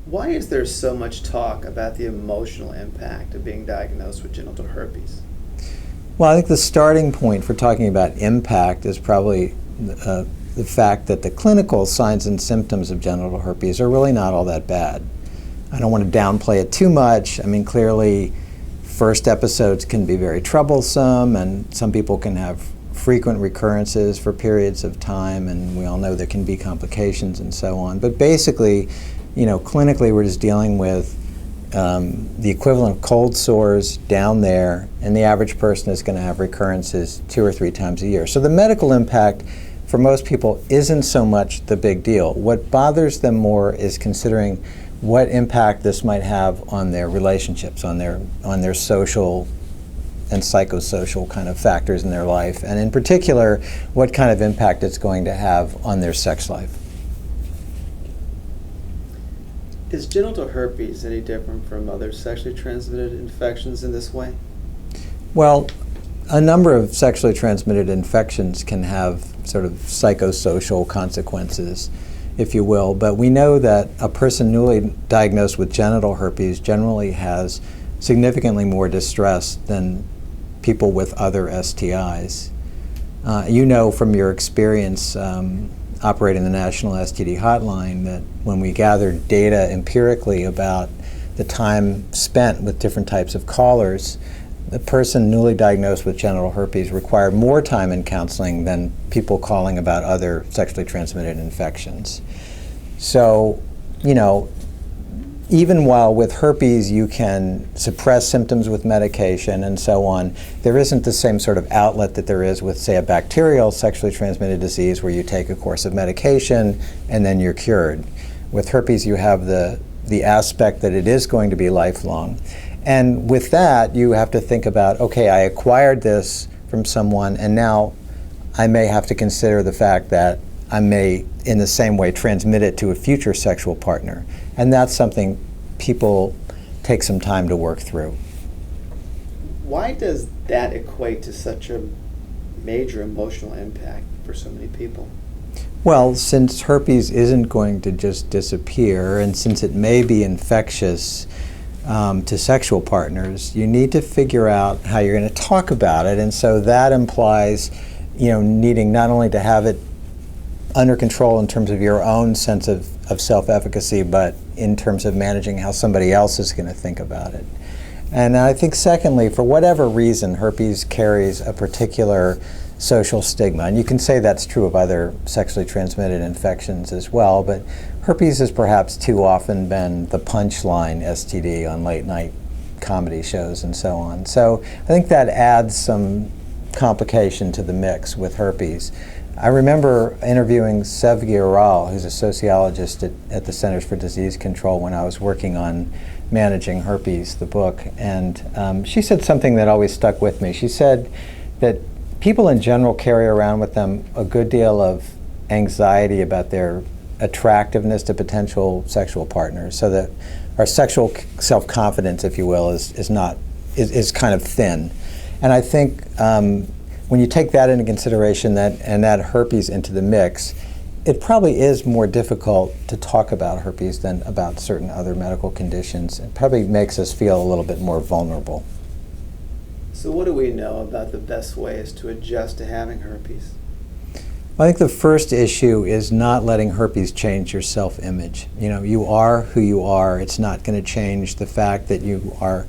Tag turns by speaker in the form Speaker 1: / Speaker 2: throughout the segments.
Speaker 1: Why is there so much talk about the emotional impact of being diagnosed with genital herpes?
Speaker 2: Well, I think the starting point for talking about impact is probably the fact that the clinical signs and symptoms of genital herpes are really not all that bad. I don't want to downplay it too much. I mean, clearly, first episodes can be very troublesome, and some people can have frequent recurrences for periods of time, and we all know there can be complications and so on. But basically, clinically, we're just dealing with the equivalent of cold sores down there, and the average person is going to have recurrences 2 or 3 times a year. So the medical impact for most people isn't so much the big deal. What bothers them more is considering what impact this might have on their relationships, on their social and psychosocial kind of factors in their life, and in particular, what kind of impact it's going to have on their sex life.
Speaker 1: Is genital herpes any different from other sexually transmitted infections in this way?
Speaker 2: Well, a number of sexually transmitted infections can have sort of psychosocial consequences, if you will, but we know that a person newly diagnosed with genital herpes generally has significantly more distress than people with other STIs. You know from your experience operating the National STD Hotline that when we gathered data empirically about the time spent with different types of callers, the person newly diagnosed with genital herpes required more time in counseling than people calling about other sexually transmitted infections. So, even while with herpes you can suppress symptoms with medication and so on, there isn't the same sort of outlet that there is with, say, a bacterial sexually transmitted disease where you take a course of medication and then you're cured. With herpes you have the aspect that it is going to be lifelong. And with that, you have to think about, okay, I acquired this from someone, and now I may have to consider the fact that I may, in the same way, transmit it to a future sexual partner. And that's something people take some time to work through.
Speaker 1: Why does that equate to such a major emotional impact for so many people?
Speaker 2: Well, since herpes isn't going to just disappear, and since it may be infectious to sexual partners, you need to figure out how you're going to talk about it. And so that implies, needing not only to have it under control in terms of your own sense of self-efficacy, but in terms of managing how somebody else is going to think about it. And I think secondly, for whatever reason, herpes carries a particular social stigma. And you can say that's true of other sexually transmitted infections as well, but herpes has perhaps too often been the punchline STD on late night comedy shows and so on. So I think that adds some complication to the mix with herpes. I remember interviewing Sevgi Aral, who's a sociologist at the Centers for Disease Control, when I was working on Managing Herpes, the book, and she said something that always stuck with me. She said that people in general carry around with them a good deal of anxiety about their attractiveness to potential sexual partners, so that our sexual self-confidence, if you will, is kind of thin. And I think when you take that into consideration and add herpes into the mix, it probably is more difficult to talk about herpes than about certain other medical conditions. It probably makes us feel a little bit more vulnerable.
Speaker 1: So what do we know about the best ways to adjust to having herpes?
Speaker 2: I think the first issue is not letting herpes change your self-image. You are who you are. It's not going to change the fact that you are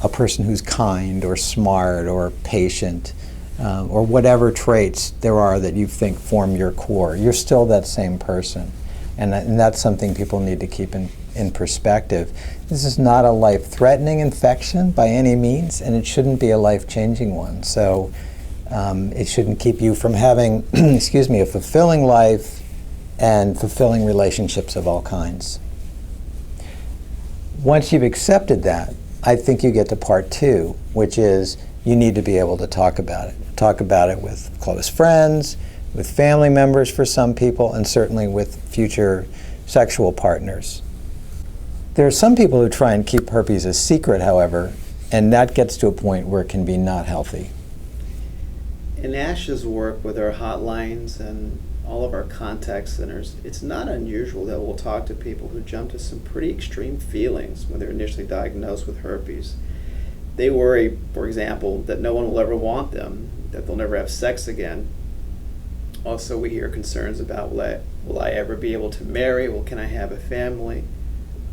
Speaker 2: a person who's kind or smart or patient, or whatever traits there are that you think form your core. You're still that same person. And that's something people need to keep in perspective. This is not a life-threatening infection by any means, and it shouldn't be a life-changing one. So it shouldn't keep you from having, a fulfilling life and fulfilling relationships of all kinds. Once you've accepted that, I think you get to part 2, which is you need to be able to talk about it. Talk about it with close friends, with family members for some people, and certainly with future sexual partners. There are some people who try and keep herpes a secret, however, and that gets to a point where it can be not healthy.
Speaker 1: In Ash's work with our hotlines and all of our contact centers, it's not unusual that we'll talk to people who jump to some pretty extreme feelings when they're initially diagnosed with herpes. They worry, for example, that no one will ever want them, that they'll never have sex again. Also, we hear concerns about, will I ever be able to marry? Well, can I have a family?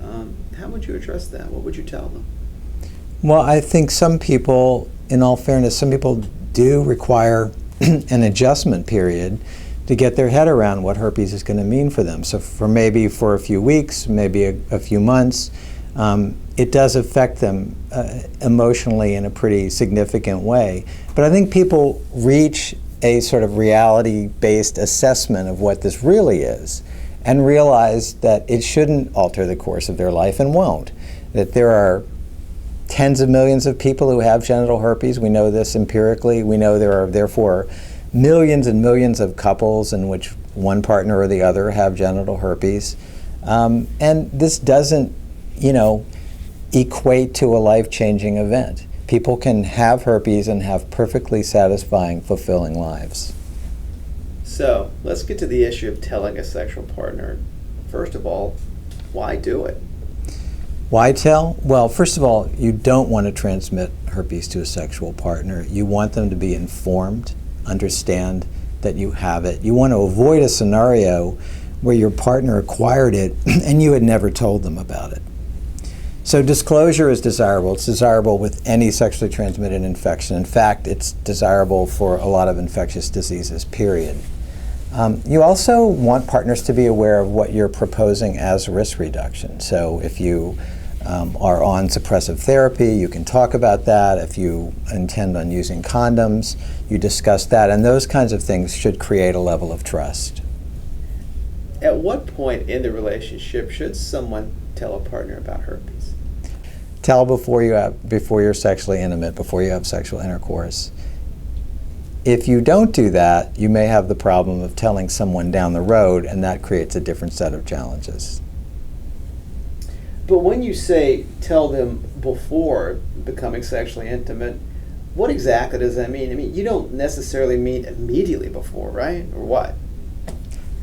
Speaker 1: How would you address that? What would you tell them?
Speaker 2: Well, I think some people, in all fairness, some people do require an adjustment period to get their head around what herpes is going to mean for them. So for a few weeks, maybe a few months, it does affect them emotionally in a pretty significant way. But I think people reach a sort of reality-based assessment of what this really is and realize that it shouldn't alter the course of their life and won't. That there are tens of millions of people who have genital herpes. We know this empirically. We know there are therefore millions and millions of couples in which one partner or the other have genital herpes. And this doesn't, equate to a life-changing event. People can have herpes and have perfectly satisfying, fulfilling lives.
Speaker 1: So, let's get to the issue of telling a sexual partner. First of all, why do it?
Speaker 2: Why tell? Well, first of all, you don't want to transmit herpes to a sexual partner. You want them to be informed, understand that you have it. You want to avoid a scenario where your partner acquired it and you had never told them about it. So disclosure is desirable. It's desirable with any sexually transmitted infection. In fact, it's desirable for a lot of infectious diseases, period. You also want partners to be aware of what you're proposing as risk reduction. So if you are on suppressive therapy, you can talk about that. If you intend on using condoms, you discuss that. And those kinds of things should create a level of trust.
Speaker 1: At what point in the relationship should someone tell a partner about herpes?
Speaker 2: Tell before you're sexually intimate, before you have sexual intercourse. If you don't do that, you may have the problem of telling someone down the road, and that creates a different set of challenges.
Speaker 1: But when you say tell them before becoming sexually intimate, what exactly does that mean? I mean, you don't necessarily mean immediately before, right? Or what?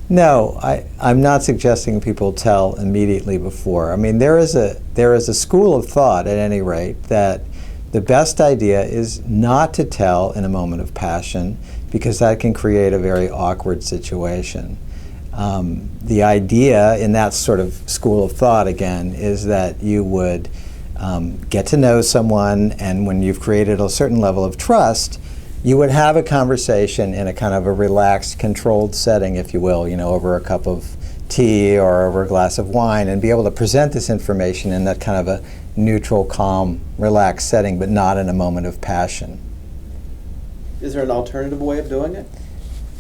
Speaker 2: No, I'm not suggesting people tell immediately before. I mean, there is a school of thought, at any rate, that the best idea is not to tell in a moment of passion, because that can create a very awkward situation. The idea in that sort of school of thought, again, is that you would get to know someone, and when you've created a certain level of trust, you would have a conversation in a kind of a relaxed, controlled setting, if you will, over a cup of tea or over a glass of wine, and be able to present this information in that kind of a neutral, calm, relaxed setting, but not in a moment of passion.
Speaker 1: Is there an alternative way of doing it?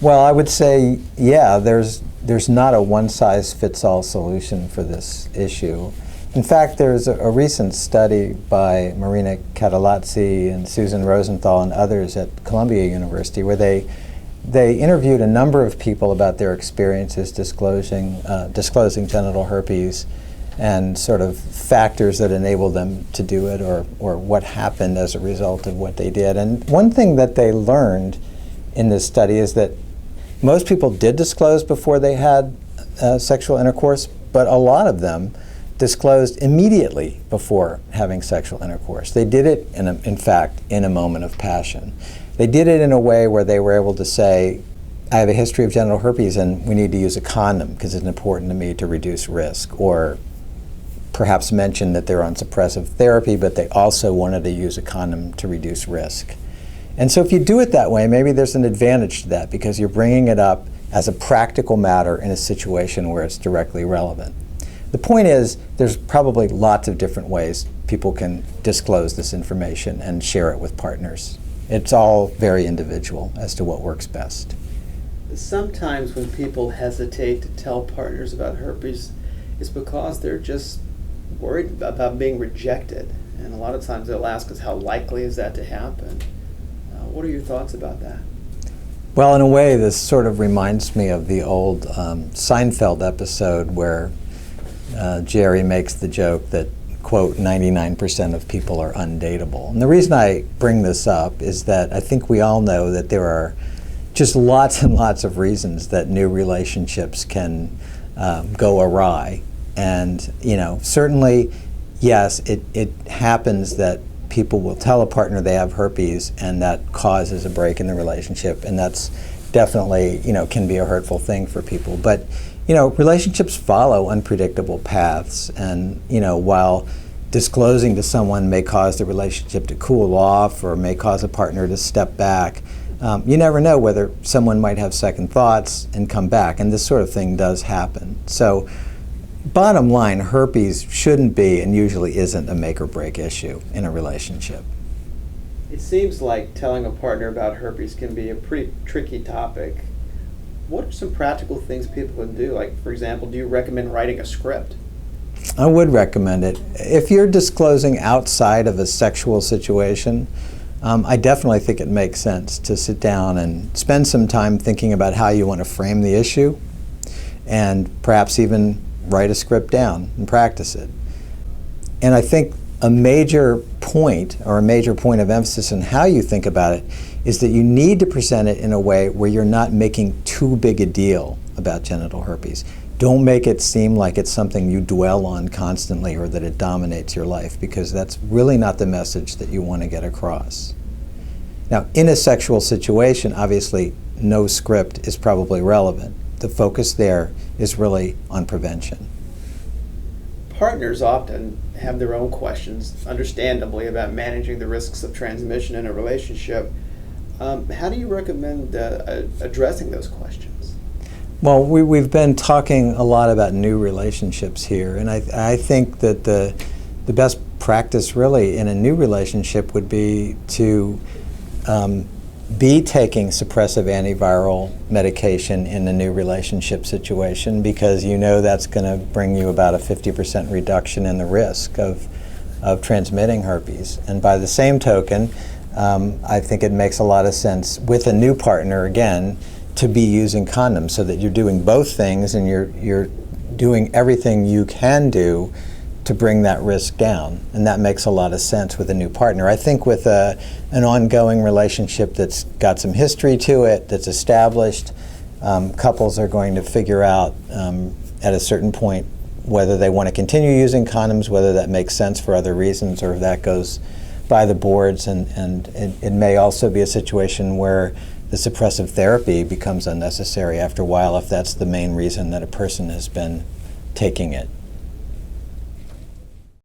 Speaker 2: Well, I would say, yeah, there's not a one-size-fits-all solution for this issue. In fact, there's a recent study by Marina Catalazzi and Susan Rosenthal and others at Columbia University where they interviewed a number of people about their experiences disclosing genital herpes and sort of factors that enabled them to do it or what happened as a result of what they did. And one thing that they learned in this study is that most people did disclose before they had sexual intercourse, but a lot of them disclosed immediately before having sexual intercourse. They did it, in fact, in a moment of passion. They did it in a way where they were able to say, I have a history of genital herpes and we need to use a condom because it's important to me to reduce risk, or perhaps mention that they're on suppressive therapy, but they also wanted to use a condom to reduce risk. And so if you do it that way, maybe there's an advantage to that because you're bringing it up as a practical matter in a situation where it's directly relevant. The point is, there's probably lots of different ways people can disclose this information and share it with partners. It's all very individual as to what works best.
Speaker 1: Sometimes when people hesitate to tell partners about herpes, it's because they're just worried about being rejected. And a lot of times they'll ask us, how likely is that to happen? What are your thoughts about that?
Speaker 2: Well, in a way, this sort of reminds me of the old Seinfeld episode where Jerry makes the joke that, quote, 99% of people are undateable. And the reason I bring this up is that I think we all know that there are just lots and lots of reasons that new relationships can go awry. And, you know, certainly, yes, it happens that people will tell a partner they have herpes, and that causes a break in the relationship, and that's definitely, you know, can be a hurtful thing for people. But, you know, relationships follow unpredictable paths, and, you know, while disclosing to someone may cause the relationship to cool off or may cause a partner to step back, you never know whether someone might have second thoughts and come back, and this sort of thing does happen. So, bottom line, herpes shouldn't be and usually isn't a make or break issue in a relationship.
Speaker 1: It seems like telling a partner about herpes can be a pretty tricky topic. What are some practical things people can do? Like, for example, do you recommend writing a script?
Speaker 2: I would recommend it. If you're disclosing outside of a sexual situation, I definitely think it makes sense to sit down and spend some time thinking about how you want to frame the issue, and perhaps even write a script down and practice it. And I think a major point of emphasis on how you think about it is that you need to present it in a way where you're not making too big a deal about genital herpes. Don't make it seem like it's something you dwell on constantly or that it dominates your life, because that's really not the message that you want to get across. Now, in a sexual situation, obviously, no script is probably relevant. The focus there is really on prevention.
Speaker 1: Partners often have their own questions, understandably, about managing the risks of transmission in a relationship. How do you recommend addressing those questions?
Speaker 2: Well, we've been talking a lot about new relationships here, and I think that the best practice really in a new relationship would be to be taking suppressive antiviral medication in a new relationship situation, because you know that's going to bring you about a 50% reduction in the risk of transmitting herpes. And by the same token, I think it makes a lot of sense with a new partner, again, to be using condoms, so that you're doing both things and you're doing everything you can do to bring that risk down. And that makes a lot of sense with a new partner. I think with an ongoing relationship that's got some history to it, that's established, couples are going to figure out at a certain point whether they want to continue using condoms, whether that makes sense for other reasons, or if that goes by the boards. And it may also be a situation where the suppressive therapy becomes unnecessary after a while, if that's the main reason that a person has been taking it.